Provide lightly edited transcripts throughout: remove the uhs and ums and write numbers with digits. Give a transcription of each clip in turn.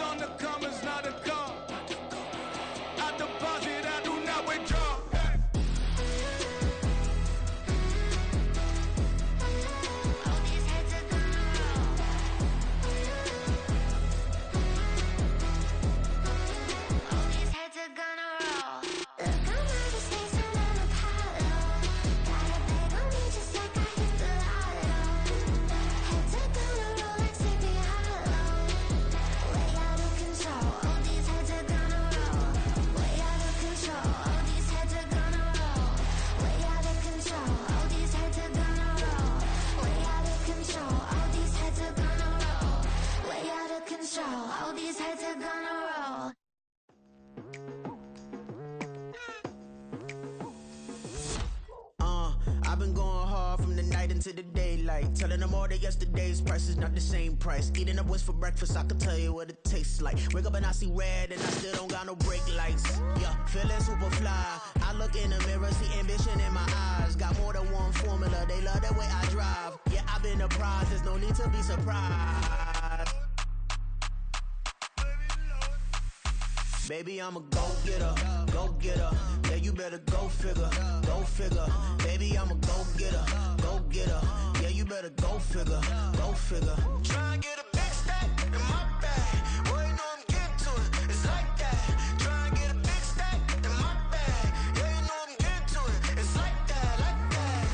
on the come is not a car. I deposit, I do not withdraw. All these heads are gonna roll. I've been going hard from the night into the daylight, telling them all that yesterday's price is not the same price. Eating up what's for breakfast, I can tell you what it tastes like. Wake up and I see red and I still don't got no brake lights. Yeah, feeling super fly. I look in the mirror, see ambition in my eyes. Got more than one formula, they love the way I drive. Yeah, I've been a prize, there's no need to be surprised. Baby, I'm a go-getter, go-getter. Yeah, you better go figure, go figure. Baby, I'm a go-getter, go-getter. Yeah, you better go figure, go figure. Try and get a big stack in my bag. Boy, you know I'm getting to it, it's like that. Try and get a big stack in my bag. Yeah, you know I'm getting to it, it's like that, like that.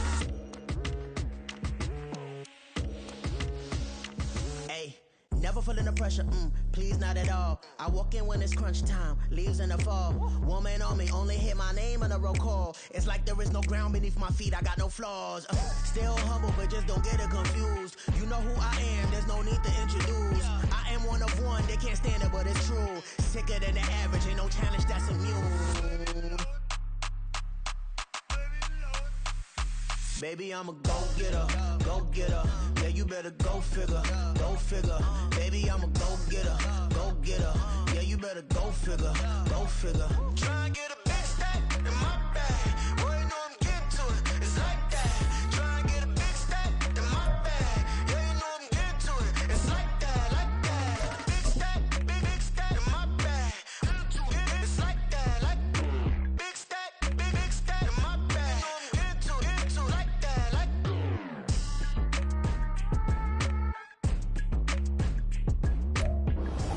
Hey, never feeling the pressure, please not at all. I walk in when it's crunch time, leaves in the fall. Woman on me, only hit my name on a roll call. It's like there is no ground beneath my feet, I got no flaws. Still humble, but just don't get it confused. You know who I am, there's no need to introduce. I am one of one, they can't stand it, but it's true. Sicker than the average, ain't no challenge that's immune. Baby, I'm a go-getter, go-getter. Yeah, you better go figure, go figure. Baby, I'm a go-getter, go-getter. Yeah, you better go figure, go figure. Try and get a big stack in my bag. Boy, you know I'm getting to it, it's like that. Try and get a big stack in my bag. Yeah, you know I'm getting to it, it's like that, like that. Big stack, big stack in my bag. It's like that, like big stack in my bag. You know I'm getting to it, like that, like.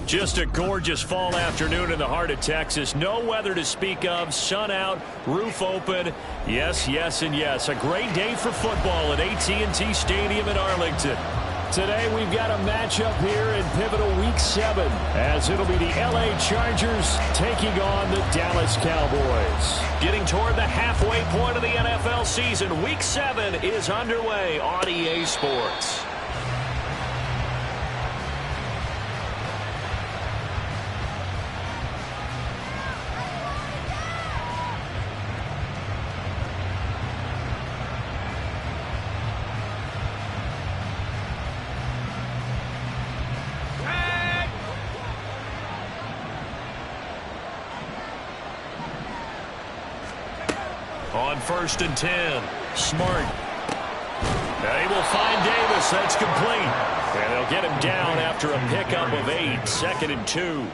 Just a gorgeous fall afternoon in the heart of Texas. No weather to speak of. Sun out, roof open. Yes, yes, and yes. A great day for football at AT&T Stadium in Arlington. Today we've got a matchup here in pivotal Week 7 as it'll be the LA Chargers taking on the Dallas Cowboys. Getting toward the halfway point of the NFL season, Week 7 is underway on EA Sports. On 1st and 10, Smart. They will find Davis. That's complete. And they'll get him down after a pickup of 8. 2nd and 2.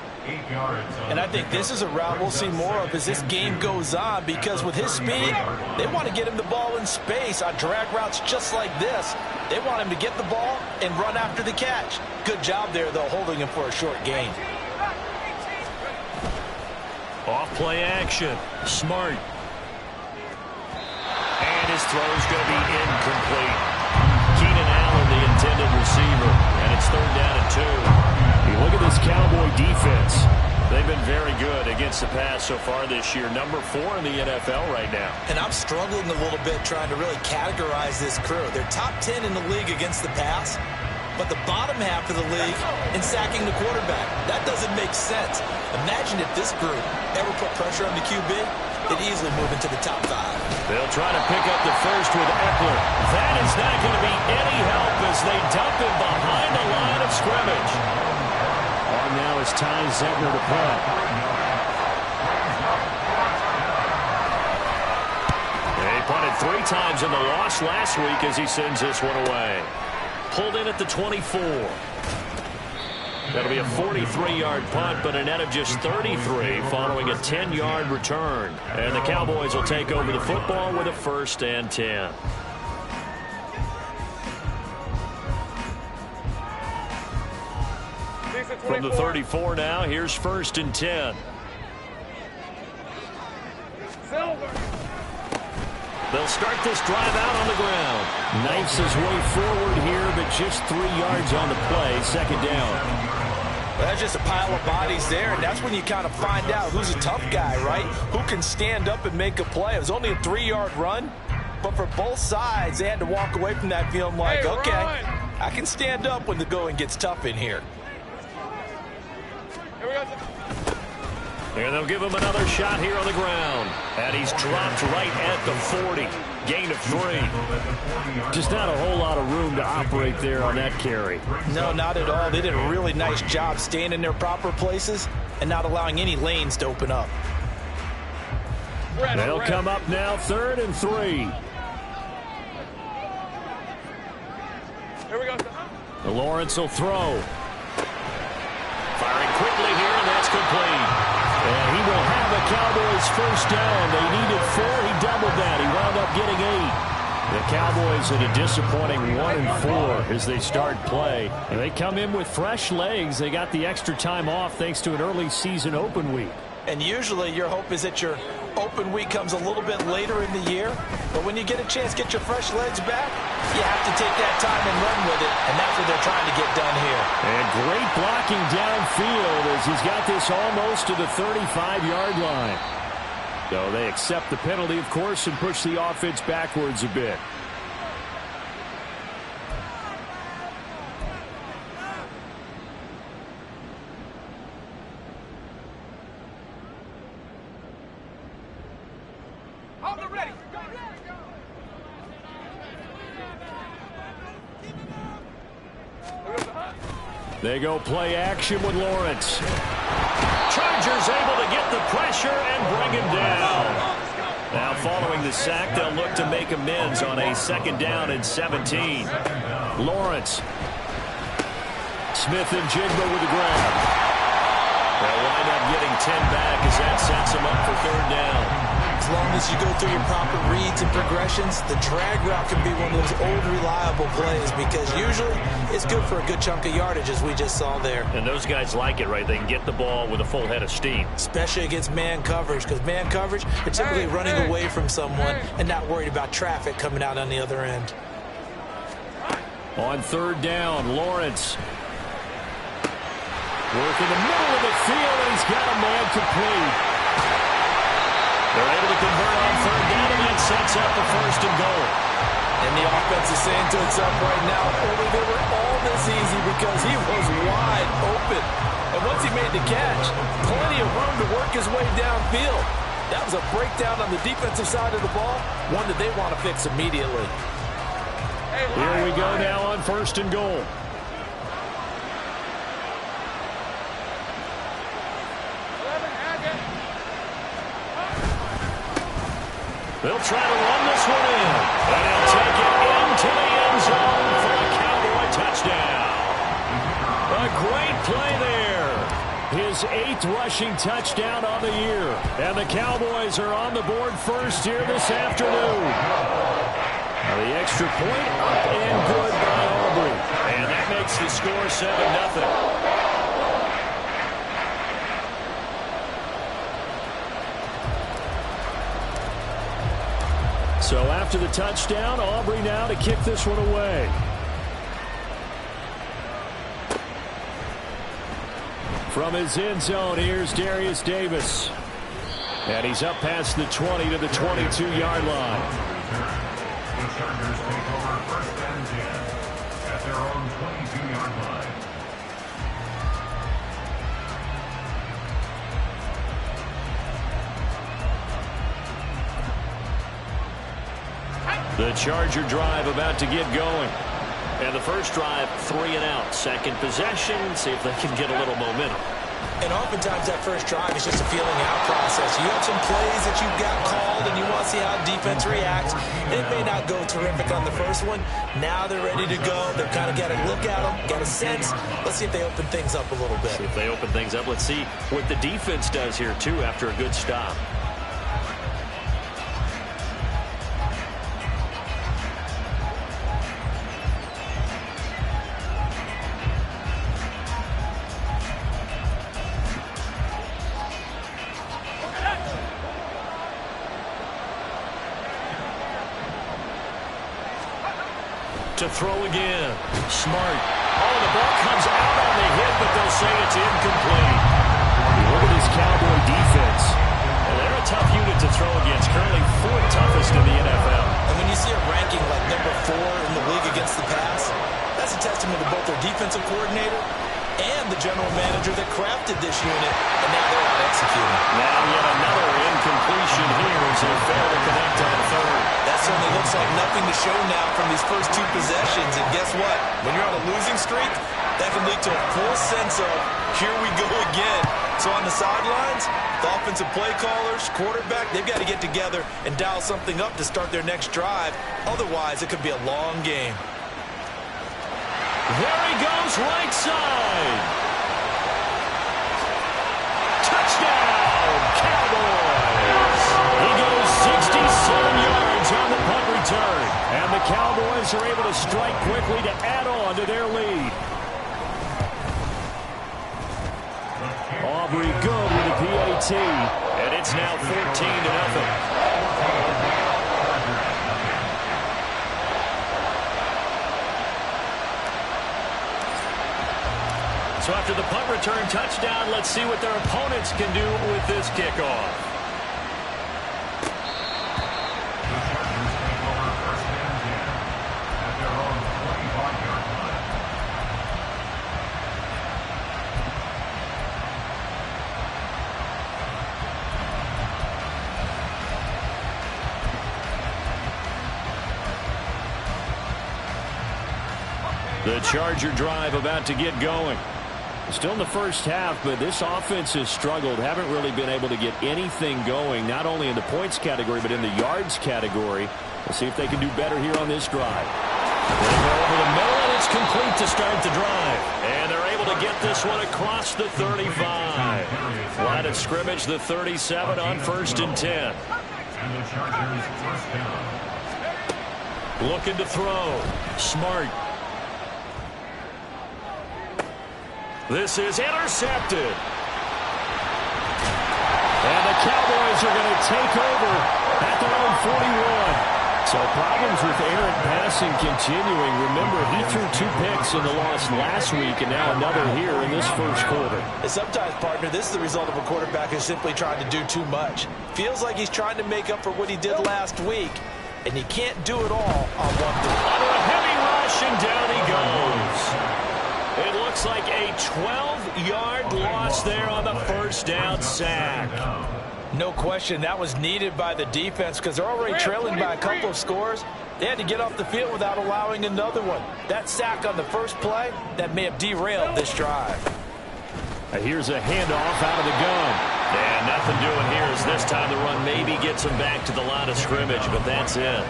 And I think this is a route we'll see more of as this game goes on, because with his speed, they want to get him the ball in space on drag routes just like this. They want him to get the ball and run after the catch. Good job there, though, holding him for a short gain. Off play action. Smart. And his throw's going to be incomplete. Keenan Allen, the intended receiver. And it's 3rd down and 2. You look at this Cowboy defense. They've been very good against the pass so far this year. Number 4 in the NFL right now. And I'm struggling a little bit trying to really categorize this crew. They're top 10 in the league against the pass, but the bottom half of the league in sacking the quarterback. That doesn't make sense. Imagine if this group ever put pressure on the QB, they'd easily move into the top 5. They'll try to pick up the first with Eckler. That is not going to be any help as they dump him behind the line of scrimmage. On now is Ty Zegner to punt. They punted 3 times in the loss last week as he sends this one away. Pulled in at the 24. That'll be a 43-yard punt, but a net of just 33 following a 10-yard return. And the Cowboys will take over the football with a 1st and 10. From the 34 now, here's 1st and 10. They'll start this drive out on the ground. Knifes his way forward here, but just 3 yards on the play. 2nd down. Well, that's just a pile of bodies there, and that's when you kind of find out who's a tough guy, right? Who can stand up and make a play. It was only a 3-yard run, but for both sides, they had to walk away from that feeling like, okay, I can stand up when the going gets tough in here. And they'll give him another shot here on the ground. And he's dropped right at the 40. Gain of 3. Just not a whole lot of room to operate there on that carry. No, not at all. They did a really nice job staying in their proper places and not allowing any lanes to open up. They'll come up now 3rd and 3. Here we go. Lawrence will throw. Firing quickly here, and that's complete. And he will have a Cowboys 1st down. They needed 4. He doubled that. He wound up getting 8. The Cowboys at a disappointing 1-4 as they start play. And they come in with fresh legs. They got the extra time off thanks to an early season open week. And usually your hope is that your open week comes a little bit later in the year. But when you get a chance to get your fresh legs back, you have to take that time and run with it. And that's what they're trying to get done here. And great blocking downfield as he's got this almost to the 35-yard line. So they accept the penalty, of course, and push the offense backwards a bit. They go play action with Lawrence. Chargers able to get the pressure and bring him down. Now following the sack, they'll look to make amends on a 2nd down and 17. Lawrence. Smith and Jigba with the grab. They'll wind up getting 10 back as that sets them up for 3rd down. As long as you go through your proper reads and progressions, the drag route can be one of those old reliable plays because usually it's good for a good chunk of yardage as we just saw there. And those guys like it, right? They can get the ball with a full head of steam. Especially against man coverage because man coverage, they're typically running away from someone and not worried about traffic coming out on the other end. On 3rd down, Lawrence. Work in the middle of the field, and he's got a man complete. They're able to convert on 3rd down, and that sets up the 1st and goal. And the offense is saying to itself right now, only they were all this easy because he was wide open. And once he made the catch, plenty of room to work his way downfield. That was a breakdown on the defensive side of the ball, one that they want to fix immediately. Here we go now on 1st and goal. They'll try to run this one in. And he'll take it into the end zone for a Cowboy touchdown. A great play there. His 8th rushing touchdown on the year. And the Cowboys are on the board first here this afternoon. Now the extra point up and good by Aubrey. And that makes the score 7-0. So after the touchdown, Aubrey now to kick this one away. From his end zone, here's Darius Davis. And he's up past the 20 to the 22-yard line. The Chargers take over 1st and 10 at their own 22-yard line. The Charger drive about to get going. And the first drive, 3 and out. Second possession, see if they can get a little momentum. And oftentimes that first drive is just a feeling out process. You have some plays that you've got called and you want to see how defense reacts. It may not go terrific on the first one. Now they're ready to go. They've kind of got a look at them, got a sense. Let's see if they open things up a little bit. See if they open things up. Let's see what the defense does here, too, after a good stop. To throw again. Smart. Oh, the ball comes out on the hit, but they'll say it's incomplete. Look at this Cowboy defense. Well, they're a tough unit to throw against. Currently 4th toughest in the NFL. And when you see a ranking like number 4 in the league against the pass, that's a testament to both their defensive coordinator and the general manager that crafted this unit, and now they're out executing. Now yet another incompletion here as they fail to connect on third. That certainly looks like nothing to show now from these first 2 possessions. And guess what? When you're on a losing streak, that can lead to a full sense of, here we go again. So on the sidelines, the offensive play callers, quarterback, they've got to get together and dial something up to start their next drive. Otherwise, it could be a long game. There he goes, right side. Touchdown, Cowboys. He goes 67 yards on the punt return. And the Cowboys are able to strike quickly to add on to their lead. Aubrey good with the PAT. And it's now 14-0. So after the punt return touchdown, let's see what their opponents can do with this kickoff. The Charger drive about to get going. Still in the first half, but this offense has struggled. Haven't really been able to get anything going, not only in the points category, but in the yards category. We'll see if they can do better here on this drive. They go over the middle, and it's complete to start the drive. And they're able to get this one across the 35. Line of scrimmage, the 37 on 1st and 10. And the Chargers first down. Looking to throw. Smart. This is intercepted. And the Cowboys are going to take over at their own 41. So problems with errant passing continuing. Remember, he threw 2 picks in the loss last week, and now another here in this first quarter. And sometimes, partner, this is the result of a quarterback who's simply trying to do too much. Feels like he's trying to make up for what he did last week, and he can't do it all on one thing. Under a heavy rush, and down he goes. It looks like a 12-yard loss there on the first down sack. No question, that was needed by the defense because they're already trailing by a couple of scores. They had to get off the field without allowing another one. That sack on the first play, that may have derailed this drive. Here's a handoff out of the gun. And nothing doing here as this time the run maybe gets them back to the line of scrimmage, but that's it.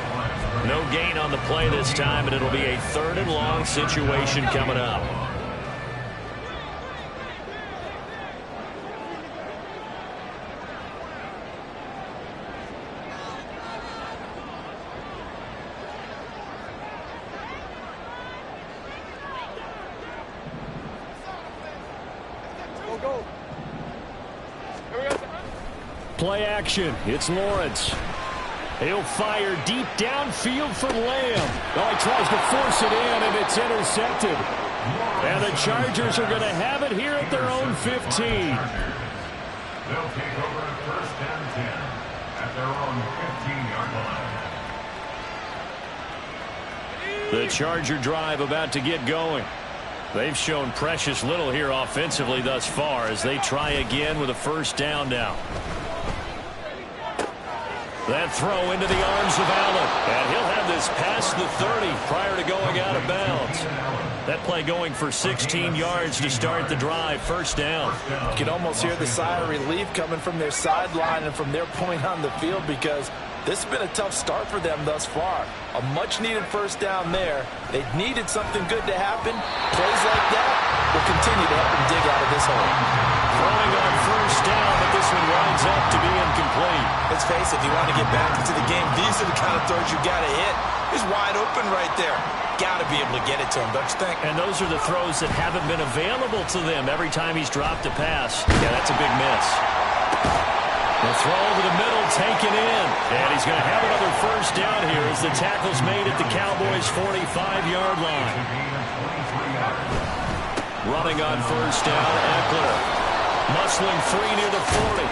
No gain on the play this time, and it'll be a 3rd and long situation coming up. Play action. It's Lawrence. He'll fire deep downfield for Lamb. Oh, he tries to force it in, and it's intercepted. And the Chargers are going to have it here at their own 15. They'll take over at 1st and 10 at their own 15-yard line. The Charger drive about to get going. They've shown precious little here offensively thus far as they try again with a first down now. That throw into the arms of Allen. And he'll have this past the 30 prior to going out of bounds. That play going for 16 yards to start the drive. First down. You can almost hear the sigh of relief coming from their sideline and from their point on the field, because this has been a tough start for them thus far. A much-needed first down there. They needed something good to happen. Plays like that will continue to help them dig out of this hole. Throwing on first down, but this one winds up to be incomplete. Let's face it, if you want to get back into the game, these are the kind of throws you got to hit. He's wide open right there. Got to be able to get it to him, don't you think? And those are the throws that haven't been available to them every time he's dropped a pass. Yeah, that's a big miss. The throw over the middle, taken in. And he's going to have another first down here as the tackle's made at the Cowboys' 45-yard line. Running on first down, Eckler. Muscling free near the 40.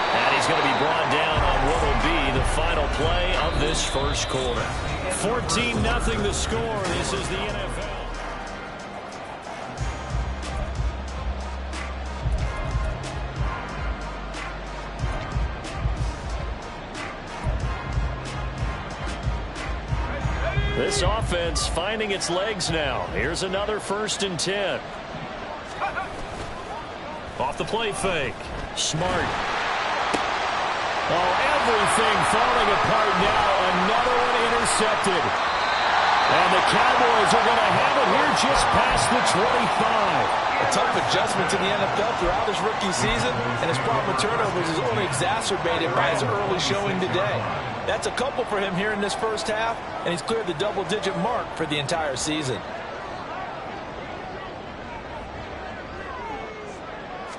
And he's going to be brought down on what will be the final play of this first quarter. 14-0 the score. This is the NFL. This offense finding its legs now. Here's another 1st and 10. Off the play fake. Smart. Oh, everything falling apart now. Another one intercepted. And the Cowboys are going to have it here just past the 25. A tough adjustment to the NFL throughout his rookie season, and his problem with turnovers is only exacerbated by his early showing today. That's a couple for him here in this first half, and he's cleared the double-digit mark for the entire season.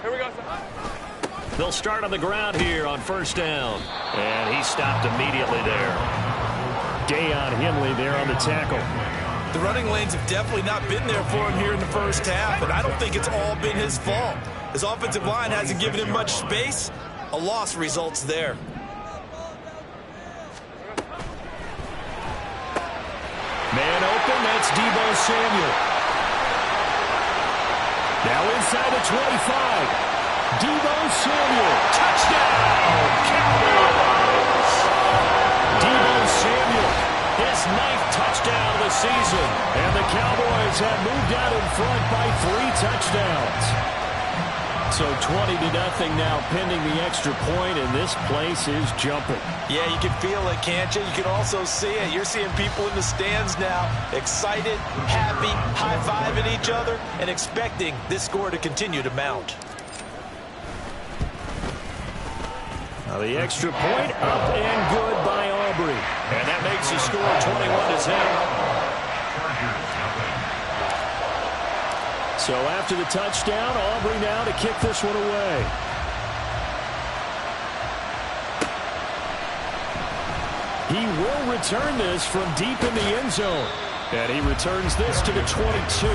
Here we go. They'll start on the ground here on first down. And he stopped immediately there. Deion Henley there on the tackle. The running lanes have definitely not been there for him here in the first half, and I don't think it's all been his fault. His offensive line hasn't given him much space. A loss results there. Man open, that's Deebo Samuel. Now inside the 25. Deebo Samuel, touchdown, Cowboys! Deebo Samuel, his 9th touchdown of the season, and the Cowboys have moved out in front by 3 touchdowns. So 20-0 now pending the extra point, and this place is jumping. Yeah, you can feel it, can't you? You can also see it. You're seeing people in the stands now, excited, happy, high-fiving each other, and expecting this score to continue to mount. Now the extra point up and good by Aubrey. And that makes the score 21-10. So after the touchdown, Aubrey now to kick this one away. He will return this from deep in the end zone. And he returns this to the 22.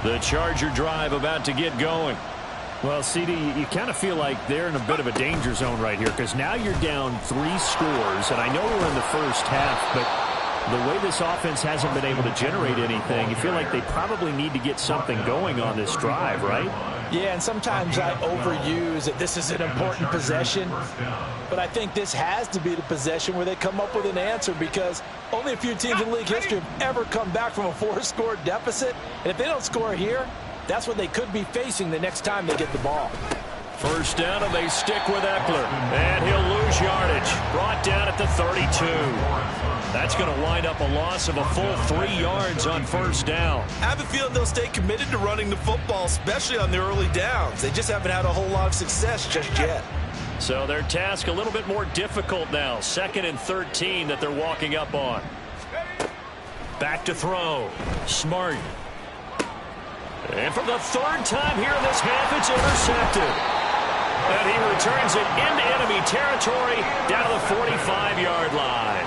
The Charger drive about to get going. Well, CD, you kind of feel like they're in a bit of a danger zone right here, because now you're down 3 scores, and I know we're in the first half, but the way this offense hasn't been able to generate anything, you feel like they probably need to get something going on this drive, right? Yeah, and sometimes I overuse that this is an important possession, but I think this has to be the possession where they come up with an answer, because only a few teams in league history have ever come back from a 4-score deficit, and if they don't score here, that's what they could be facing the next time they get the ball. First down, and they stick with Eckler, and he'll lose yardage. Brought down at the 32. That's going to wind up a loss of a full 3 yards on first down. I have a feeling they'll stay committed to running the football, especially on the early downs. They just haven't had a whole lot of success just yet. So their task a little bit more difficult now. 2nd and 13 that they're walking up on. Back to throw. Smart. And for the 3rd time here in this half, it's intercepted. And he returns it into enemy territory down to the 45-yard line.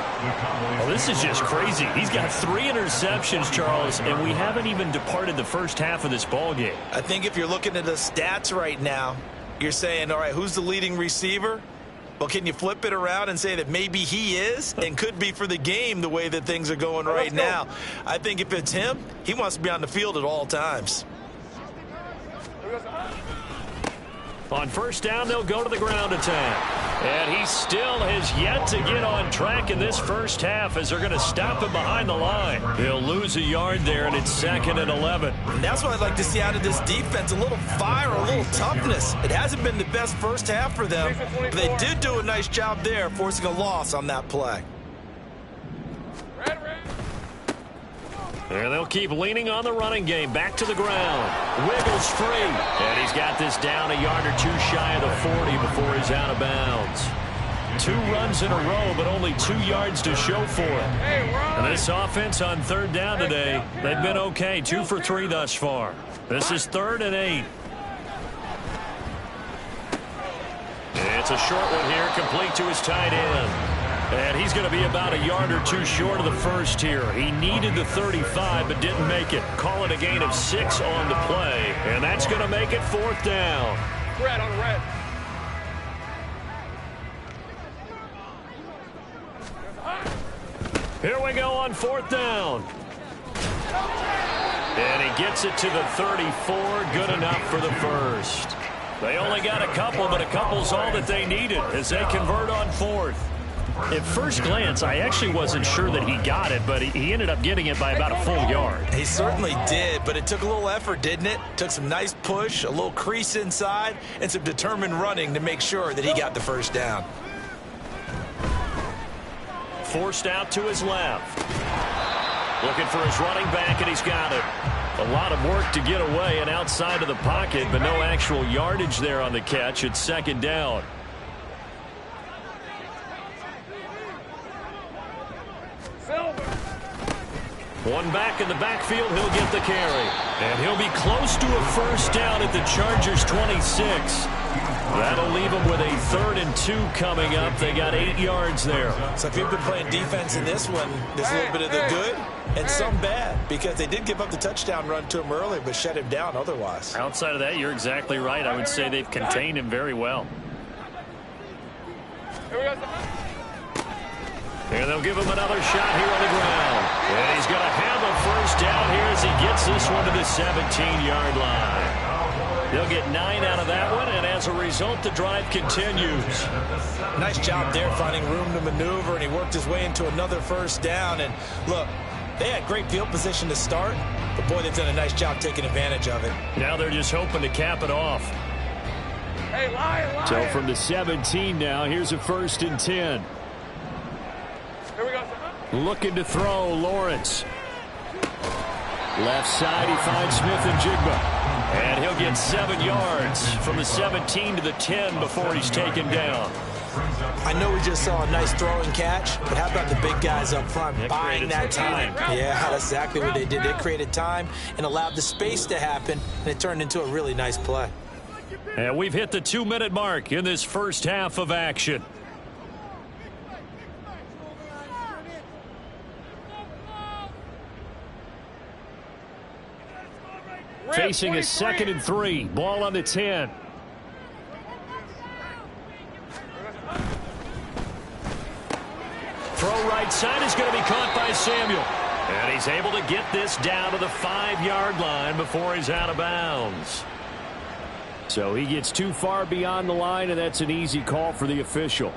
Well, this is just crazy. He's got 3 interceptions, Charles, and we haven't even departed the first half of this ball game. I think if you're looking at the stats right now, You're saying, all right, who's the leading receiver? Well, can you flip it around and say that maybe he is and could be for the game the way that things are going right now? I think if it's him, he wants to be on the field at all times. On first down, they'll go to the ground attack. And he still has yet to get on track in this first half as they're going to stop him behind the line. He'll lose a yard there, and it's 2nd and 11. And that's what I'd like to see out of this defense, a little fire, a little toughness. It hasn't been the best first half for them, but they did do a nice job there, forcing a loss on that play. And they'll keep leaning on the running game. Back to the ground. Wiggles free. And he's got this down a yard or two shy of the 40 before he's out of bounds. 2 runs in a row, but only 2 yards to show for it. And this offense on third down today, they've been okay. 2 for 3 thus far. This is 3rd and 8. It's a short one here, complete to his tight end. And he's going to be about a yard or 2 short of the first here. He needed the 35, but didn't make it. Call it a gain of 6 on the play. And that's going to make it 4th down. Red on red. Here we go on 4th down. And he gets it to the 34. Good enough for the first. They only got a couple, but a couple's all that they needed as they convert on 4th. At first glance, I actually wasn't sure that he got it, but he ended up getting it by about a full yard. He certainly did, but it took a little effort, didn't it? Took some nice push, a little crease inside, and some determined running to make sure that he got the first down. Forced out to his left. Looking for his running back, and he's got it. A lot of work to get away and outside of the pocket, but no actual yardage there on the catch. It's 2nd down. One back in the backfield, he'll get the carry. And he'll be close to a first down at the Chargers' 26. That'll leave them with a 3rd and 2 coming up. They got 8 yards there. So if you've been playing defense in this one, there's a little bit of the good and some bad, because they did give up the touchdown run to him earlier, but shut him down otherwise. Outside of that, you're exactly right. I would say they've contained him very well. And they'll give him another shot here on the ground. And he's going to have a first down here as he gets this one to the 17-yard line. They'll get 9 out of that one, and as a result, the drive continues. Nice job there finding room to maneuver, and he worked his way into another first down. And look, they had great field position to start, but boy, they've done a nice job taking advantage of it. Now they're just hoping to cap it off. Hey, Lion. So from the 17 now, here's a 1st and 10. Here we go. Looking to throw, Lawrence. Left side, he finds Smith and Jigba. And he'll get 7 yards from the 17 to the 10 before he's taken down. I know we just saw a nice throw and catch, but how about the big guys up front buying that time? Yeah, that's exactly what they did. They created time and allowed the space to happen, and it turned into a really nice play. And we've hit the 2-minute mark in this first half of action. Facing a 2nd and 3. Ball on the 10. Throw right side is going to be caught by Samuel. And he's able to get this down to the 5-yard line before he's out of bounds. So he gets too far beyond the line, and that's an easy call for the official.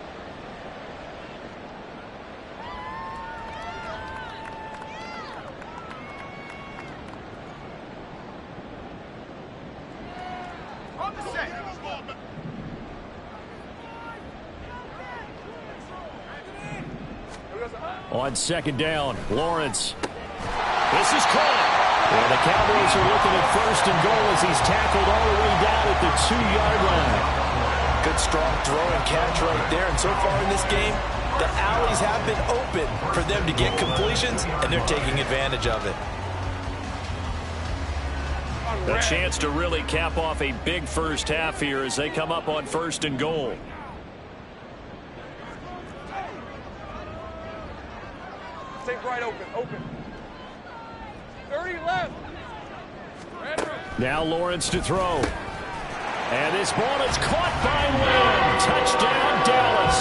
On 2nd down, Lawrence. This is caught. And the Cowboys are looking at 1st and goal as he's tackled all the way down at the 2-yard line. Good strong throw and catch right there. And so far in this game, the alleys have been open for them to get completions, and they're taking advantage of it. A chance to really cap off a big first half here as they come up on 1st and goal. Stay right open. 30 left. Now Lawrence to throw. And this ball is caught by Lamb. Touchdown, Dallas.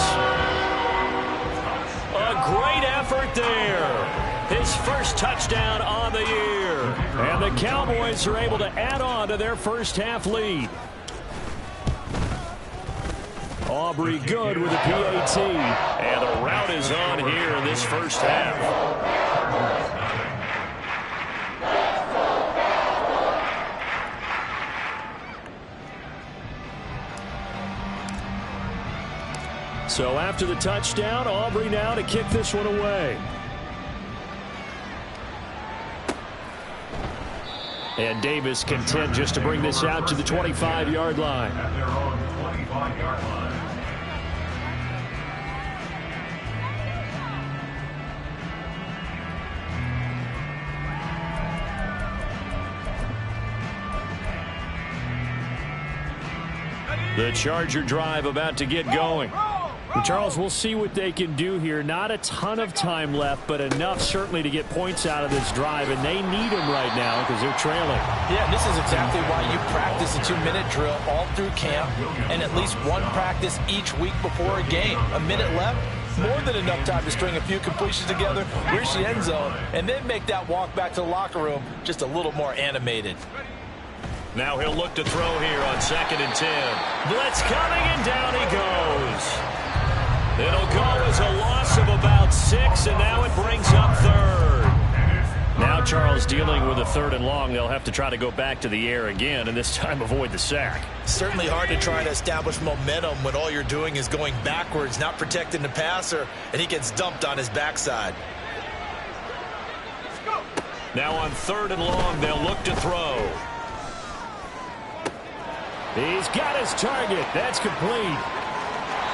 A great effort there. His first touchdown on the year. And the Cowboys are able to add on to their first half lead. Aubrey good with a PAT. And the route is on here in this first half. So after the touchdown, Aubrey now to kick this one away. And Davis content just to bring this out to the 25-yard line. At their own 25-yard line. The Charger drive about to get going. And Charles, we'll see what they can do here. Not a ton of time left, but enough certainly to get points out of this drive, and they need them right now because they're trailing. Yeah, this is exactly why you practice a 2-minute drill all through camp and at least one practice each week before a game. A minute left, more than enough time to string a few completions together, reach the end zone, and then make that walk back to the locker room just a little more animated. Now he'll look to throw here on 2nd and 10. Blitz coming, and down he goes. It'll go as a loss of about 6, and now it brings up 3rd. Now Charles dealing with a 3rd and long. They'll have to try to go back to the air again, and this time avoid the sack. Certainly hard to try to establish momentum when all you're doing is going backwards, not protecting the passer, and he gets dumped on his backside. Now on 3rd and long, they'll look to throw. He's got his target. That's complete.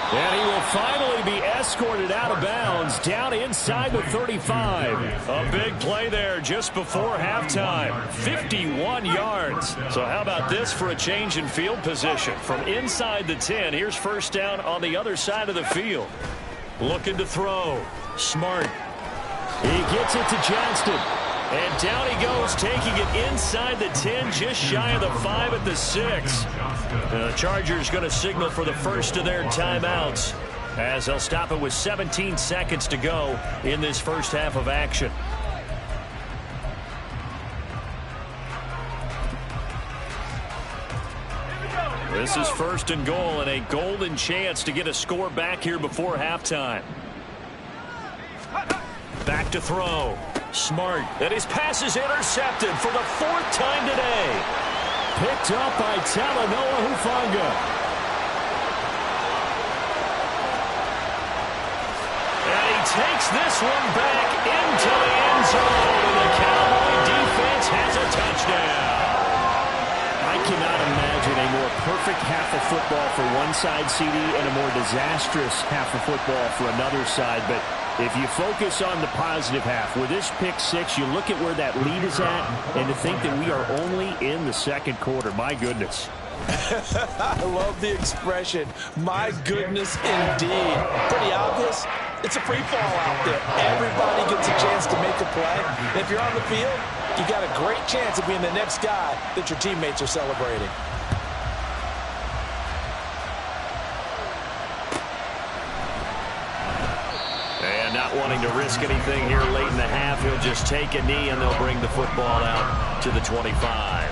And he will finally be escorted out of bounds down inside the 35. A big play there just before halftime. 51 yards. So how about this for a change in field position? From inside the 10, here's first down on the other side of the field. Looking to throw. Smart. He gets it to Johnston. And down he goes, taking it inside the 10, just shy of the 5 at the 6. The Chargers going to signal for the first of their timeouts as they'll stop it with 17 seconds to go in this first half of action. This is 1st and goal and a golden chance to get a score back here before halftime. Back to throw. Smart. And his pass is intercepted for the 4th time today. Picked up by Talanoa Hufanga. And he takes this one back into the end zone. And the Cowboy defense has a touchdown. I cannot imagine a more perfect half of football for one side, CD, and a more disastrous half of football for another side. But if you focus on the positive half, with this pick 6, you look at where that lead is at, and to think that we are only in the 2nd quarter. My goodness. I love the expression, my goodness indeed. Pretty obvious. It's a free fall out there. Everybody gets a chance to make a play. And if you're on the field, you got a great chance of being the next guy that your teammates are celebrating. Not wanting to risk anything here late in the half, he'll just take a knee and they'll bring the football out to the 25.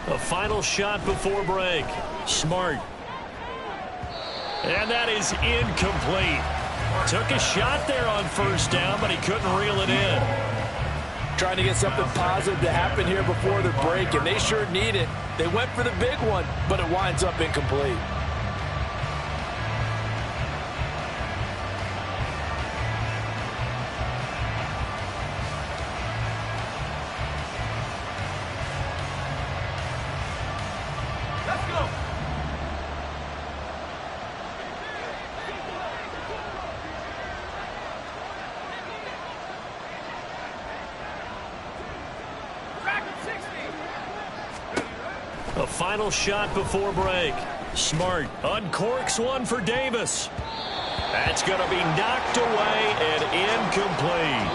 A final shot before break. Smart. And that is incomplete. Took a shot there on 1st down, but he couldn't reel it in. Trying to get something positive to happen here before the break, and they sure need it. They went for the big one, but it winds up incomplete. Let's go! final shot before break. Smart uncorks one for Davis. That's going to be knocked away and incomplete.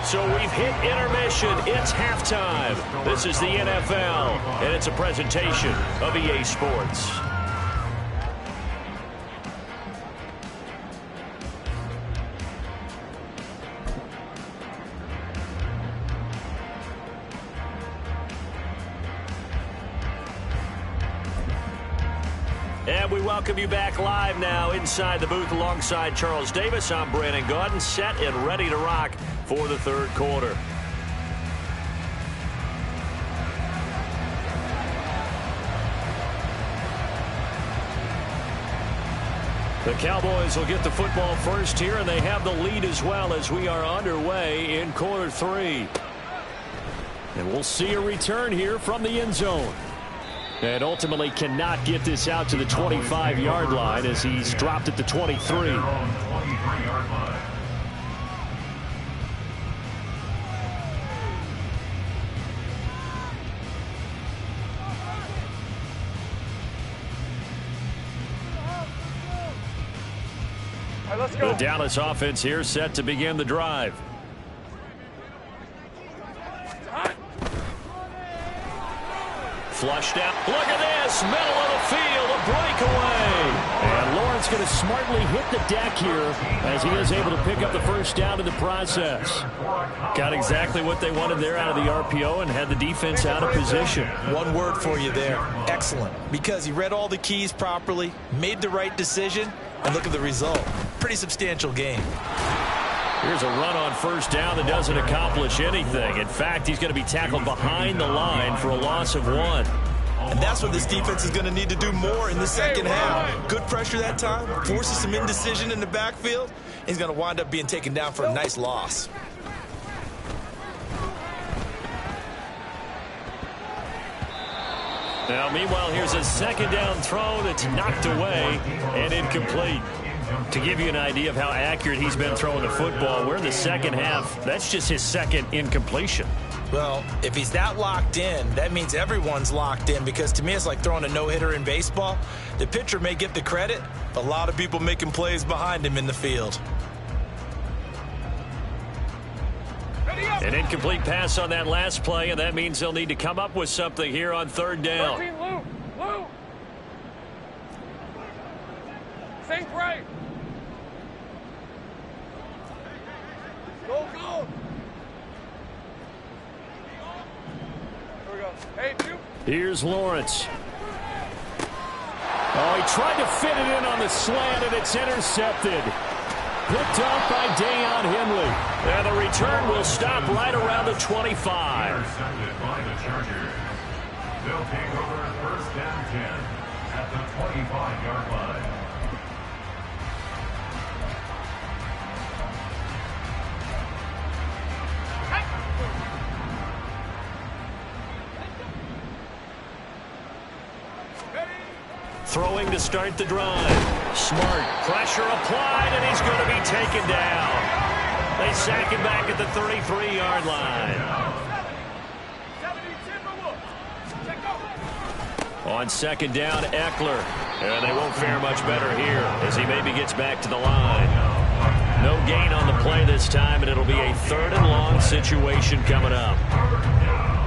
So we've hit intermission. It's halftime. This is the NFL, and it's a presentation of EA Sports. And we welcome you back live now inside the booth alongside Charles Davis. I'm Brandon Gaudin, set and ready to rock for the third quarter. The Cowboys will get the football first here, and they have the lead as well as we are underway in quarter three. And we'll see a return here from the end zone. And ultimately cannot get this out to the 25-yard line as he's dropped at the 23. Let's go. The Dallas offense here set to begin the drive. Flushed out. Look at this. Middle of the field. A breakaway. And Lawrence going to smartly hit the deck here as he is able to pick up the first down in the process. Got exactly what they wanted there out of the RPO and had the defense out of position. One word for you there. Excellent. Because he read all the keys properly, made the right decision, and look at the result. Pretty substantial game. Here's a run on first down that doesn't accomplish anything. In fact, he's going to be tackled behind the line for a loss of 1. And that's what this defense is going to need to do more in the second half. Good pressure that time, forces some indecision in the backfield. He's going to wind up being taken down for a nice loss. Now, meanwhile, here's a second down throw that's knocked away and incomplete. To give you an idea of how accurate he's been throwing the football, we're in the second half. That's just his second incompletion. Well, if he's that locked in, that means everyone's locked in, because to me it's like throwing a no-hitter in baseball. The pitcher may get the credit, but a lot of people making plays behind him in the field. An incomplete pass on that last play, and that means they'll need to come up with something here on third down. 13, Lou. Think right. Go. Here we go. Hey, you. Here's Lawrence. Oh, he tried to fit it in on the slant, and it's intercepted. Picked off by Deion Henley. And the return will stop right around the 25. Intercepted by the Chargers. They'll take over first and 10 at the 25-yard line. Throwing to start the drive. Smart. Pressure applied, and he's going to be taken down. They sack him back at the 33-yard line. On second down, Eckler. And they won't fare much better here as he maybe gets back to the line. No gain on the play this time, and it'll be a third and long situation coming up.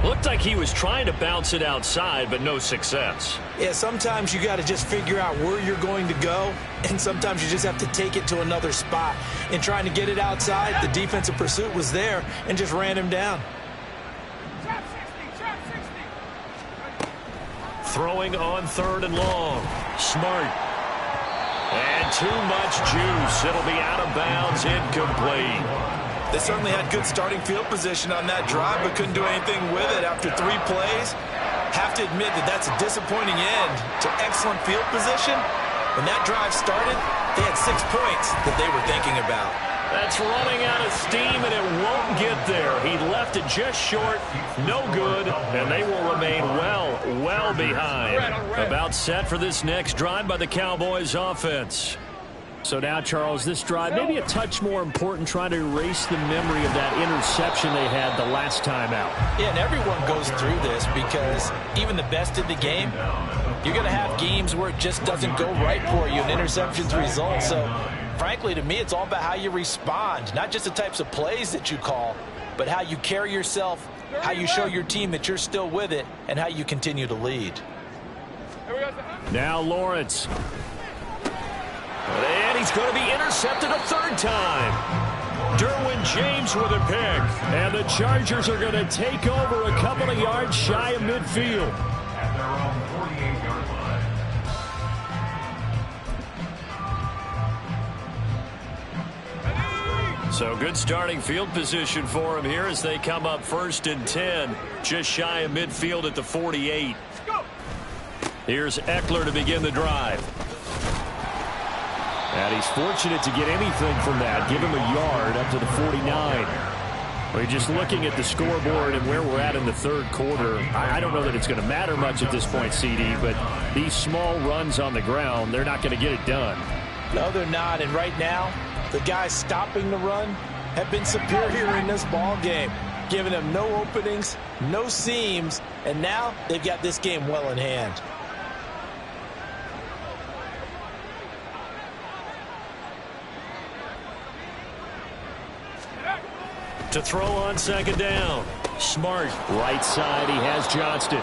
Looked like he was trying to bounce it outside, but no success. Yeah, sometimes you got to just figure out where you're going to go, and sometimes you just have to take it to another spot. In trying to get it outside, the defensive pursuit was there and just ran him down. Throwing on third and long. Smart. And too much juice. It'll be out of bounds, incomplete. They certainly had good starting field position on that drive, but couldn't do anything with it after 3 plays. Have to admit that that's a disappointing end to excellent field position. When that drive started, they had 6 points that they were thinking about. That's running out of steam, and it won't get there. He left it just short, no good, and they will remain well behind. About set for this next drive by the Cowboys offense. So now, Charles, this drive, maybe a touch more important, trying to erase the memory of that interception they had the last time out. Yeah, and everyone goes through this because even the best in the game, you're going to have games where it just doesn't go right for you and interceptions result. So, frankly, to me, it's all about how you respond, not just the types of plays that you call, but how you carry yourself, how you show your team that you're still with it, and how you continue to lead. Now Lawrence. And he's going to be intercepted a third time. Derwin James with a pick. And the Chargers are going to take over a couple of yards shy of midfield. At their own 48-yard line. So good starting field position for him here as they come up 1st and 10. Just shy of midfield at the 48. Here's Eckler to begin the drive. And he's fortunate to get anything from that. Give him a yard up to the 49. We're just looking at the scoreboard and where we're at in the third quarter. I don't know that it's going to matter much at this point, CD, but these small runs on the ground, they're not going to get it done. No, they're not. And right now, the guys stopping the run have been superior in this ball game, giving them no openings, no seams, and now they've got this game well in hand. To throw on second down. Smart. Right side, he has Johnston.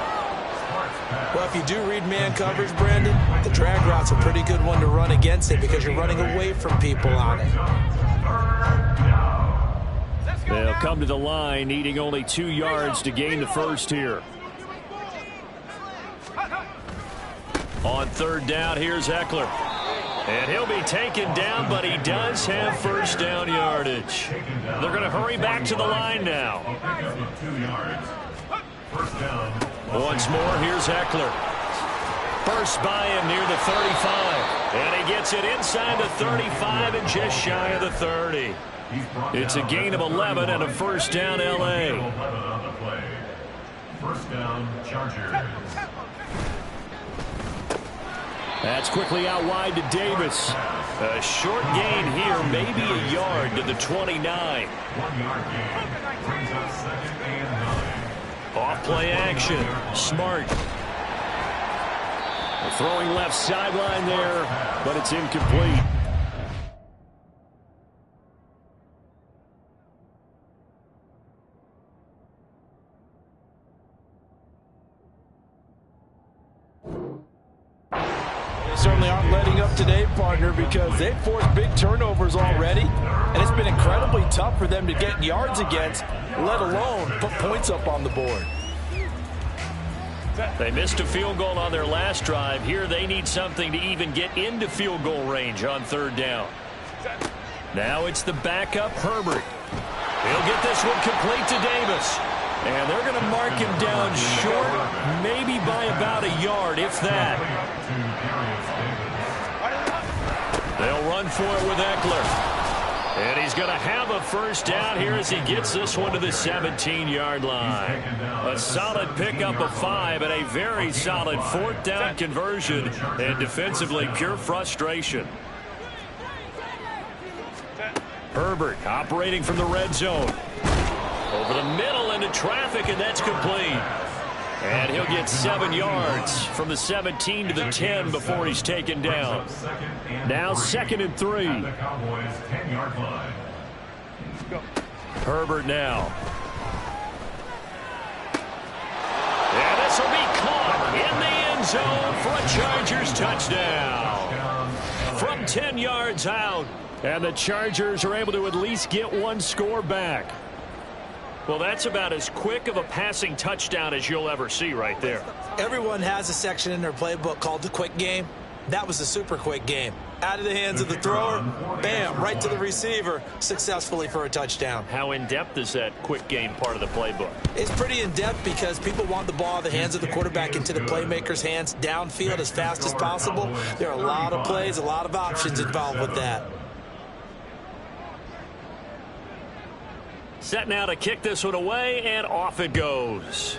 Well, if you do read man coverage, Brandon, the drag route's a pretty good one to run against it because you're running away from people on it. They'll come to the line, needing only 2 yards to gain the first here. On third down, here's Eckler. And he'll be taken down, but he does have first down yardage. They're going to hurry back to the line now. Once more, here's Eckler. Burst by him near the 35. And he gets it inside the 35 and just shy of the 30. It's a gain of 11 and a first down, L.A. First down, Chargers. That's quickly out wide to Davis. A short gain here, maybe a yard to the 29. 1 yard gain brings up 2nd and 9. Off play action. Smart. Throwing left sideline there, but it's incomplete. Certainly aren't letting up today, partner, because they've forced big turnovers already, and it's been incredibly tough for them to get yards against, let alone put points up on the board. They missed a field goal on their last drive. Here they need something to even get into field goal range on third down. Now it's the backup, Herbert. He'll get this one complete to Davis. And they're going to mark him down short, maybe by about a yard, if that. They'll run for it with Eckler. And he's going to have a first down here as he gets this one to the 17-yard line. A solid pickup of 5 and a very solid 4th down conversion. And defensively, pure frustration. Herbert operating from the red zone. Over the middle into traffic, and that's complete. And he'll get 7 yards from the 17 to the 10 before he's taken down. Now 2nd and 3. Herbert now. And this will be caught in the end zone for a Chargers touchdown. From 10 yards out. And the Chargers are able to at least get 1 score back. Well, that's about as quick of a passing touchdown as you'll ever see right there. Everyone has a section in their playbook called the quick game. That was a super quick game. Out of the hands of the thrower, bam, right to the receiver, successfully for a touchdown. How in-depth is that quick game part of the playbook? It's pretty in-depth because people want the ball in the hands of the quarterback into the playmaker's hands downfield as fast as possible. There are a lot of plays, a lot of options involved with that. Set now to kick this one away, and off it goes.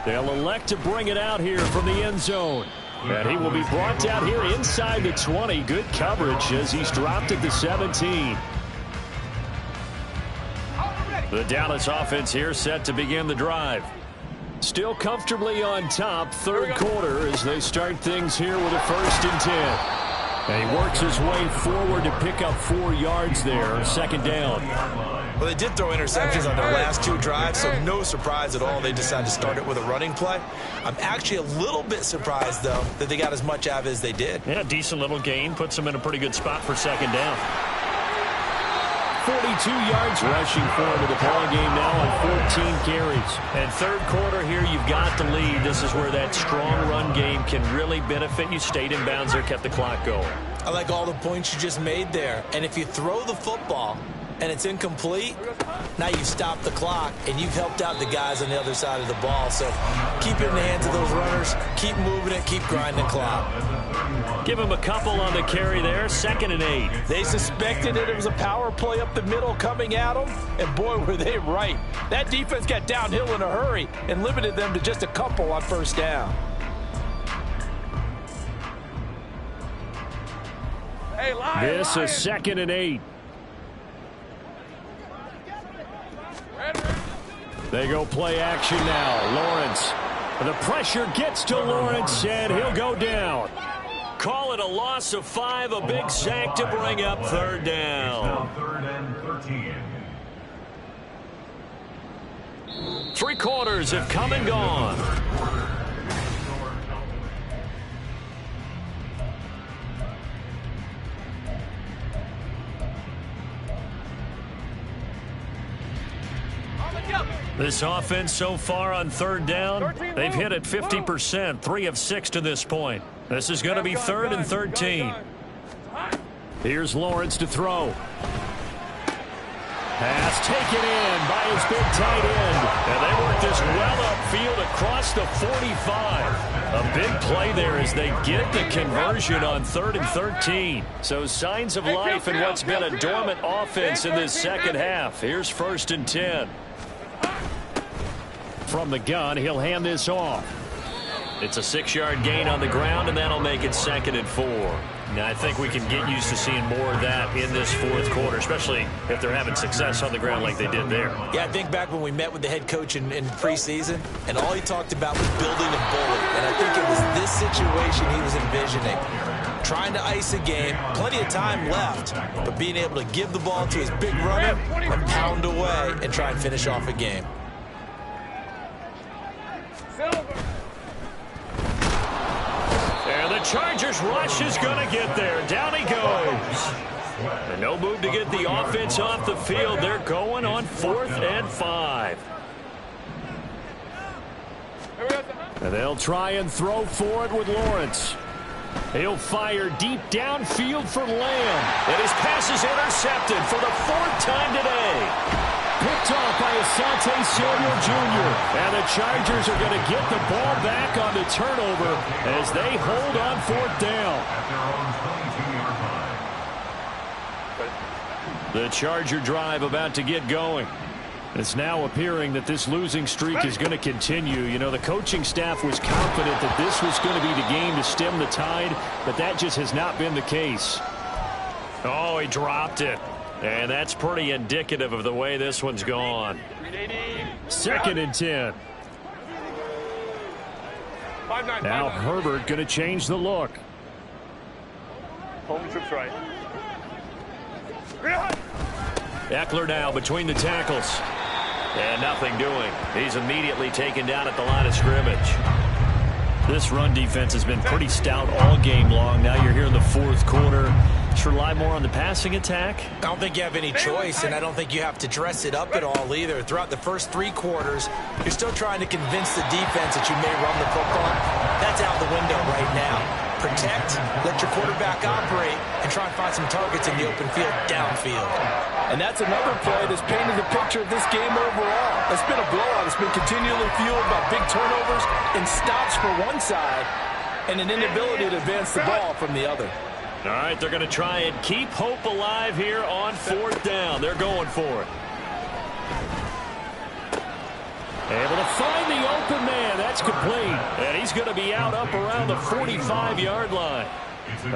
They'll elect to bring it out here from the end zone. And he will be brought down here inside the 20. Good coverage as he's dropped at the 17. The Dallas offense here set to begin the drive. Still comfortably on top, third quarter as they start things here with a 1st and 10. And he works his way forward to pick up 4 yards there, second down. Well, they did throw interceptions on their last 2 drives, so no surprise at all they decided to start it with a running play. I'm actually a little bit surprised, though, that they got as much out of it as they did. Yeah, decent little gain. Puts them in a pretty good spot for second down. 42 yards rushing forward to the ball game now on 14 carries. And third quarter here, you've got the lead. This is where that strong run game can really benefit you. Stayed in bounds there, kept the clock going. I like all the points you just made there. And if you throw the football and it's incomplete, now you've stopped the clock and you've helped out the guys on the other side of the ball. So keep it in the hands of those runners. Keep moving it. Keep grinding the clock. Give him a couple on the carry there. 2nd and 8. They suspected it was a power play up the middle coming at them, and boy, were they right. That defense got downhill in a hurry and limited them to just a couple on 1st down. Hey, Lion, This is 2nd and 8. They go play action now. Lawrence. The pressure gets to Lawrence, and he'll go down. Call it a loss of 5, a big sack to bring up 3rd down. 3rd and 13. 3 quarters have come and gone. This offense so far on 3rd down, they've hit it 50%, 3 of 6 to this point. This is going to be 3rd and 13. Here's Lawrence to throw. Pass taken in by his big tight end. And they work this well upfield across the 45. A big play there as they get the conversion on 3rd and 13. So signs of life in what's been a dormant offense in this second half. Here's 1st and 10. From the gun, he'll hand this off. It's a 6-yard gain on the ground, and that'll make it 2nd and 4. Now, I think we can get used to seeing more of that in this 4th quarter, especially if they're having success on the ground like they did there. Yeah, I think back when we met with the head coach in preseason, and all he talked about was building a bully. And I think it was this situation he was envisioning. Trying to ice a game, plenty of time left, but being able to give the ball to his big runner and pound away and try and finish off a game. And the Chargers rush is going to get there. Down he goes. And no move to get the offense off the field. They're going on 4th and 5. And they'll try and throw for it with Lawrence. He'll fire deep downfield for Lamb. And his pass is intercepted for the 4th time today. Picked off by Asante Samuel Jr. And the Chargers are going to get the ball back on the turnover as they hold on 4th down. The Charger drive about to get going. It's now appearing that this losing streak is going to continue. You know, the coaching staff was confident that this was going to be the game to stem the tide, but that just has not been the case. Oh, he dropped it. And that's pretty indicative of the way this one's gone. 2nd and 10. Now Herbert going to change the look. Home trips right. Eckler now between the tackles. And nothing doing. He's immediately taken down at the line of scrimmage. This run defense has been pretty stout all game long. Now you're here in the 4th quarter. Should rely more on the passing attack? I don't think you have any choice, and I don't think you have to dress it up at all either. Throughout the first 3 quarters, you're still trying to convince the defense that you may run the football. That's out the window right now. Protect, let your quarterback operate, and try and find some targets in the open field downfield. And that's another play that's painted the picture of this game overall. It's been a blowout. It's been continually fueled by big turnovers and stops for one side and an inability to advance the ball from the other. All right, they're going to try and keep hope alive here on 4th down. They're going for it. Able to find the open man. That's complete. And he's going to be out up around the 45-yard line.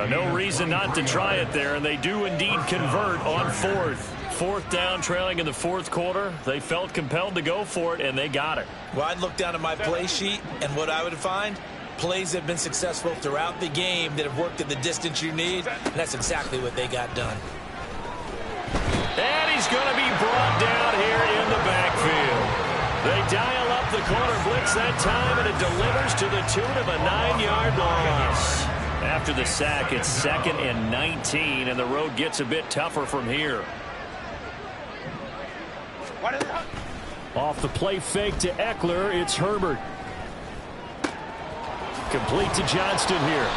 No reason not to try it there, and they do indeed convert on fourth. Fourth down, trailing in the fourth quarter. They felt compelled to go for it, and they got it. Well, I'd look down at my play sheet, and what I would find, plays have been successful throughout the game that have worked at the distance you need, and that's exactly what they got done. And he's going to be brought down here in the backfield. They dial up the corner blitz that time, and it delivers to the tune of a 9-yard loss. After the sack, it's 2nd and 19, and the road gets a bit tougher from here. Off the play fake to Eckler, it's Herbert. Complete to Johnston here.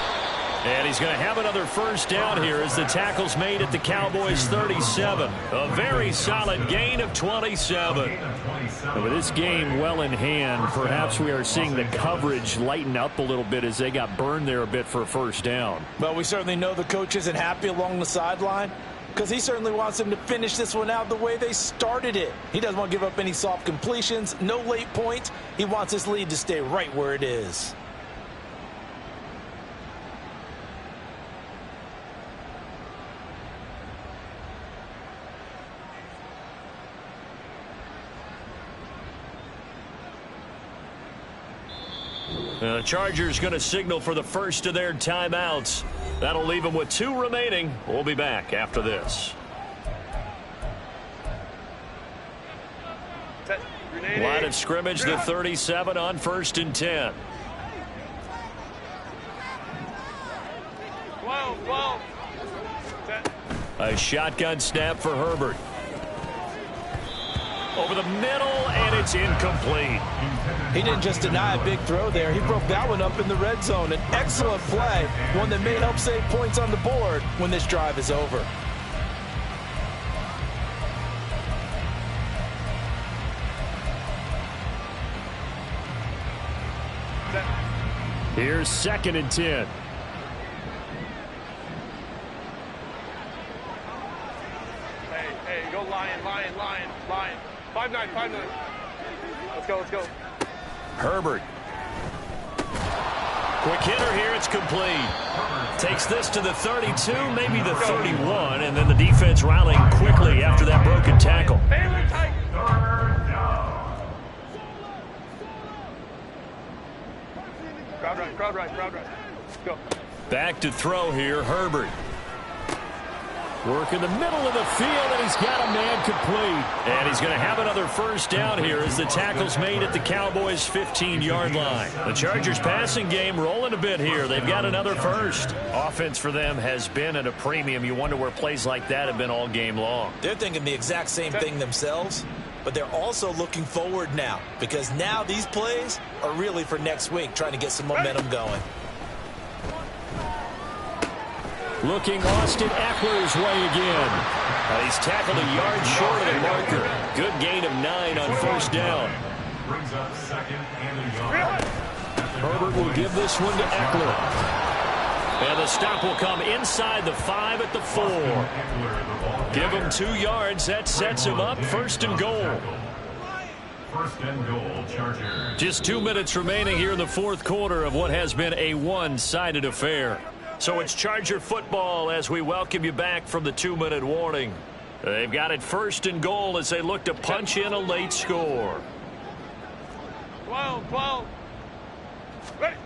And he's going to have another first down here as the tackle's made at the Cowboys' 37. A very solid gain of 27. And with this game well in hand, perhaps we are seeing the coverage lighten up a little bit as they got burned there a bit for a first down. Well, we certainly know the coach isn't happy along the sideline because he certainly wants them to finish this one out the way they started it. He doesn't want to give up any soft completions, no late points. He wants his lead to stay right where it is. The Chargers going to signal for the first of their timeouts. That'll leave them with 2 remaining. We'll be back after this. Line of scrimmage, the 37 on 1st and 10. A shotgun snap for Herbert. Over the middle, and it's incomplete. He didn't just deny a big throw there. He broke that one up in the red zone. An excellent play, one that may help save points on the board when this drive is over. Here's 2nd and 10. Hey, go Lion. 5-9. Let's go. Herbert. Quick hitter here, it's complete. Takes this to the 32, maybe the 31, and then the defense rallying quickly after that broken tackle. Crowd right. Let's go. Back to throw here, Herbert. Work in the middle of the field, and he's got a man complete. And he's going to have another first down here as the tackle's made at the Cowboys' 15-yard line. The Chargers passing game rolling a bit here. They've got another first. Offense for them has been at a premium. You wonder where plays like that have been all game long. They're thinking the exact same thing themselves, but they're also looking forward now because now these plays are really for next week, trying to get some momentum going. Looking Austin Eckler's way again. He's tackled a yard short of the marker. Good gain of 9 on first down. Brings up 2nd and a yard. Herbert will give this one to Eckler. And the stop will come inside the 5 at the 4. Give him 2 yards. That sets him up 1st and goal. 1st and goal, Chargers. Just 2 minutes remaining here in the fourth quarter of what has been a one-sided affair. So it's Charger football as we welcome you back from the 2-minute warning. They've got it 1st and goal as they look to punch in a late score. 12. Ready.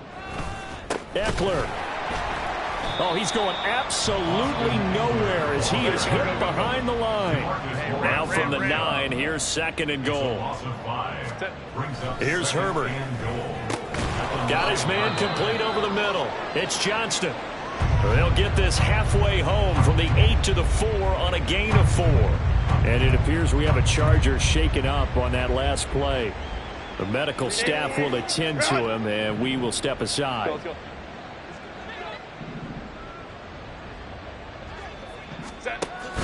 Eckler. Oh, he's going absolutely nowhere as he is hit behind the line. Now from the 9, here's 2nd and goal. Here's Herbert. Got his man complete over the middle. It's Johnston. They'll get this halfway home from the 8 to the 4 on a gain of 4. And it appears we have a Charger shaken up on that last play. The medical staff will attend to him, and we will step aside. Let's go.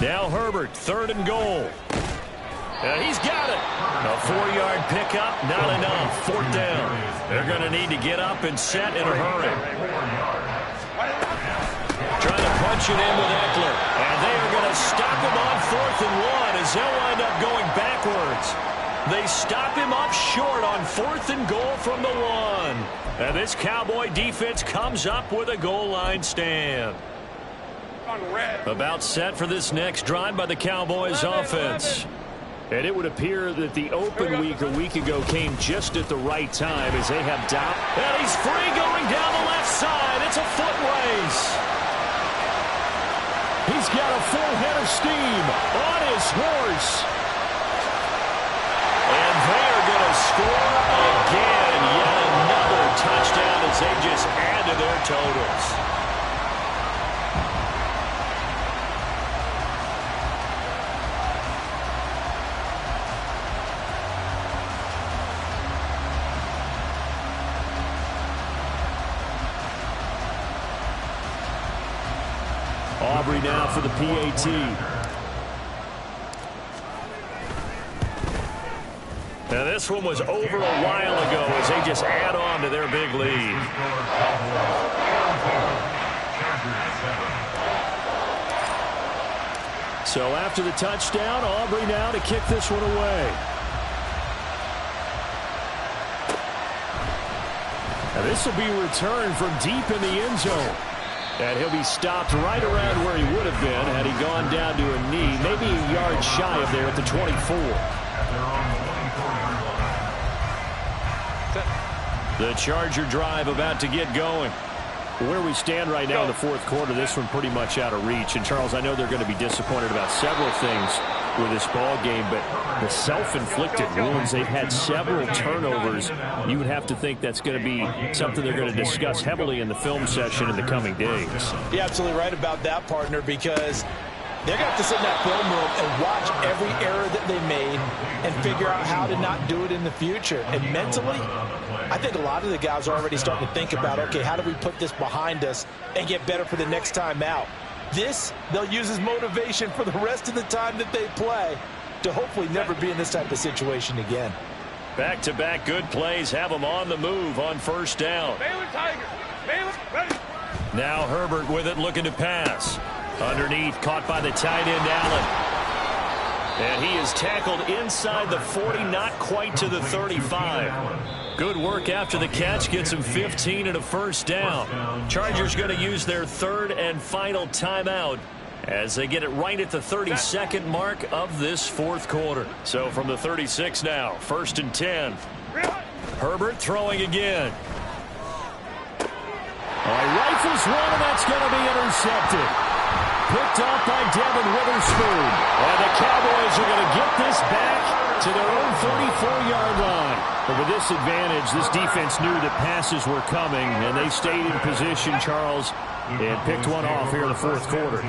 Now Herbert, 3rd and goal. He's got it. A 4-yard pickup, not enough. 4th down. They're going to need to get up and set in a hurry. Trying to punch it in with Eckler. And they are going to stop him on 4th and 1 as they'll wind up going backwards. They stop him up short on 4th and goal from the 1. And this Cowboy defense comes up with a goal line stand. About set for this next drive by the Cowboys offense. And it would appear that the open week a week ago came just at the right time as they have down. And he's free going down the left side. It's a foot race. He's got a full head of steam on his horse. And they're going to score again. Yet another touchdown as they just add to their totals. Aubrey now for the PAT. Now this one was over a while ago as they just add on to their big lead. So after the touchdown, Aubrey now to kick this one away. Now this will be returned from deep in the end zone. And he'll be stopped right around where he would have been had he gone down to a knee, maybe a yard shy of there at the 24. The Charger drive about to get going. Where we stand right now in the fourth quarter, this one pretty much out of reach. And, Charles, I know they're going to be disappointed about several things with this ball game, but the self-inflicted wounds, they've had several turnovers. You would have to think that's going to be something they're going to discuss heavily in the film session in the coming days. You're absolutely right about that, partner, because they're going to have to sit in that film room and watch every error that they made and figure out how to not do it in the future. And mentally, I think a lot of the guys are already starting to think about, okay, how do we put this behind us and get better for the next time out? This, they'll use as motivation for the rest of the time that they play to hopefully never be in this type of situation again. Back-to-back good plays have them on the move on first down. Baylor Tiger. Baylor, ready. Now Herbert with it, looking to pass. Underneath, caught by the tight end, Allen. And he is tackled inside the 40, not quite to the 35. Good work after the catch, gets him 15 and a first down. Chargers going to use their third and final timeout as they get it right at the 32nd mark of this fourth quarter. So from the 36 now, 1st and 10. Herbert throwing again. Rifles one, and that's going to be intercepted. Picked off by Devin Witherspoon. And the Cowboys are going to get this back to their own 34-yard line. But with this advantage, this defense knew that passes were coming, and they stayed in position, Charles, and picked one off here in the fourth quarter.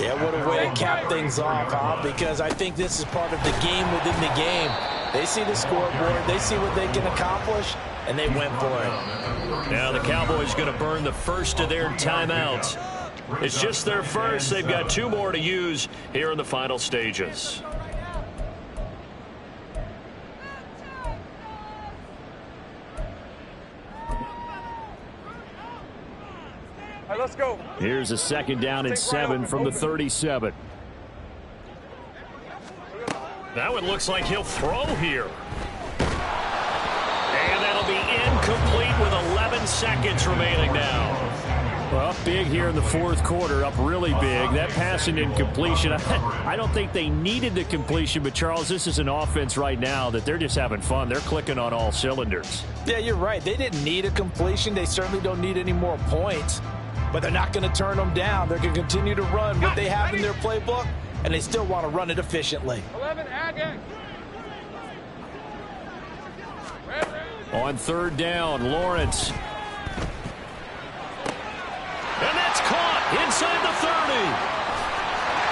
Yeah, what a way to cap things off, huh? Because I think this is part of the game within the game. They see the scoreboard, they see what they can accomplish, and they went for it. Now the Cowboys going to burn the first of their timeouts. It's just their first. They've got 2 more to use here in the final stages. All right, let's go. Here's a 2nd down and 7 from the 37. That one looks like he'll throw here. And that'll be incomplete with 11 seconds remaining now. Well, up big here in the fourth quarter, up really big. That pass and incompletion, I don't think they needed the completion, but, Charles, this is an offense right now that they're just having fun. They're clicking on all cylinders. Yeah, you're right. They didn't need a completion. They certainly don't need any more points, but they're not going to turn them down. They're going to continue to run what they have in their playbook, and they still want to run it efficiently. 11, Aggie. On 3rd down, Lawrence. And that's caught inside the 30.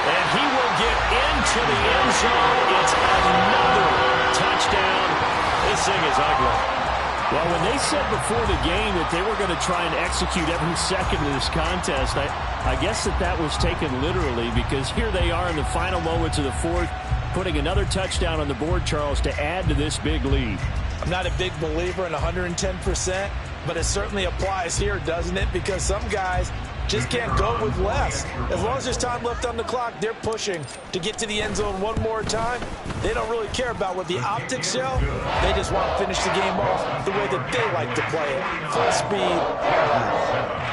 And he will get into the end zone. It's another touchdown. This thing is ugly. Well, when they said before the game that they were going to try and execute every second of this contest, I guess that was taken literally, because here they are in the final moments of the fourth, putting another touchdown on the board, Charles, to add to this big lead. I'm not a big believer in 110%, but it certainly applies here, doesn't it? Because some guys just can't go with less. As long as there's time left on the clock, they're pushing to get to the end zone one more time. They don't really care about what the optics show. They just want to finish the game off the way that they like to play it. Full speed, all out.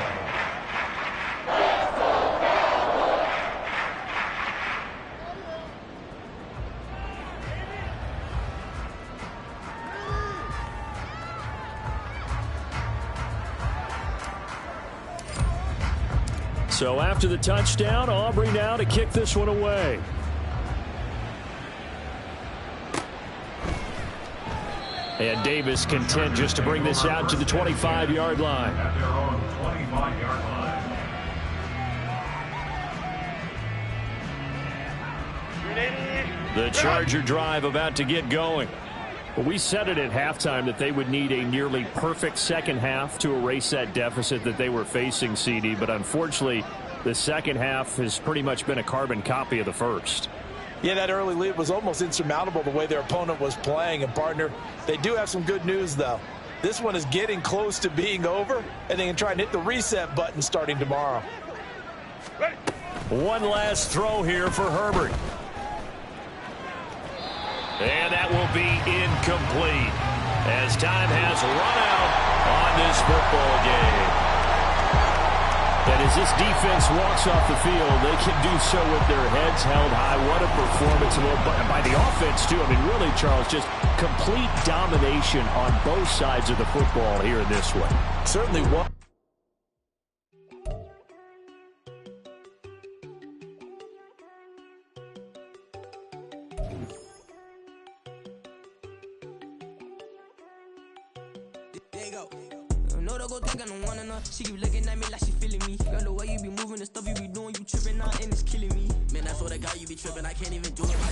So after the touchdown, Aubrey now to kick this one away. And Davis content just to bring this out to the 25-yard line. At their own 25-yard line. The Charger drive about to get going. Well, we said it at halftime that they would need a nearly perfect second half to erase that deficit that they were facing, CD. But unfortunately, the second half has pretty much been a carbon copy of the first. Yeah, that early lead was almost insurmountable the way their opponent was playing. And, partner, they do have some good news, though. This one is getting close to being over, and they can try and hit the reset button starting tomorrow. One last throw here for Herbert. And that will be incomplete as time has run out on this football game. And as this defense walks off the field, they can do so with their heads held high. What a performance by the offense, too. I mean, really, Charles, just complete domination on both sides of the football here in this one. Certainly one. She keep looking at me like she feeling me. Girl, the way you be moving, the stuff you be doing, you tripping out and it's killing me. Man, I swear to God, you be tripping. I can't even do it. I'm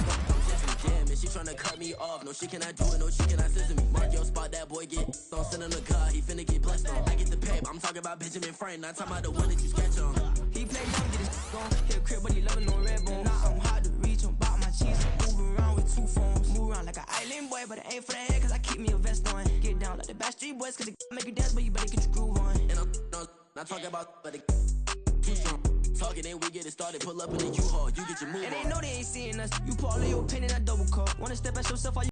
just in the gym and she tryna cut me off. No, she cannot do it. No, she cannot scissor me. Mark your spot, that boy get on. Send him the car, he finna get blessed on. I get the pay, I'm talking about Benjamin Franklin. Not talking about the one that you sketch on. He play down, get his gone. Hit a crib, but he loving no red bone. Now I'm hard to reach, I'm about my cheese. Moving around with two phones. Move around like an island boy, but it ain't for the head, cause I keep me a vest on. Get down like the Backstreet Boys, cause it make you dance, but you better get your groove on. And I'm not talking about, but it too strong. Talking, then we get it started. Pull up in the U-Haul, you get your move on. And they know they ain't seeing us. You pull all your opinion, I double cup. Wanna step at yourself,